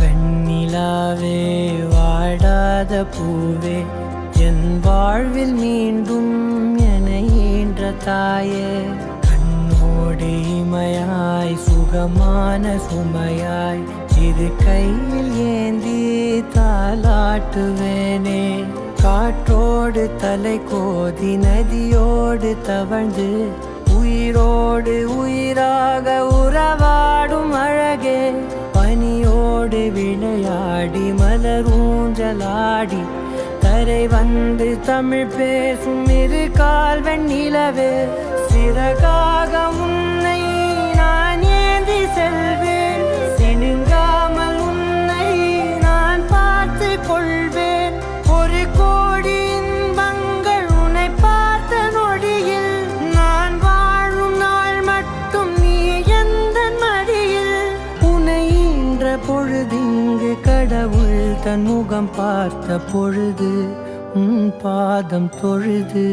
வெண்ணிலாவே வாடாத பூவே என் வாழ்வில் மீண்டும் என ஈன்ற தாயே கண்ணோடு இமையாய் சுகமான சுமையாய் இரு கையில் ஏந்தி தாலாட்டுவேனே காற்றோடு தலை கோதி நதியோடு தவழ்ந்து உயிரோடு உயிராக உறவாடும் அழகே பனியோடு விளையாடி மலரூஞ்சலாடி கரை வந்து தமிழ் பேசும் இரு கால் வெண்ணிலவே சிறகாக உன்னை நான் ஏந்தி செல்வேன் சினுங்காமல் உன்னை நான் பார்த்து கொள்வேன் ஒரு கோடி இன்பங்கள் உன்னை பார்த்த நொடியில் நான் வாழும் நாள் மட்டும் நீ எந்த மடியில் உன்னை ஈன்ற பொழுதிங்கு கடவுள் தன் முகம் பார்த்த பொழுது உன் பாதம் தொழுது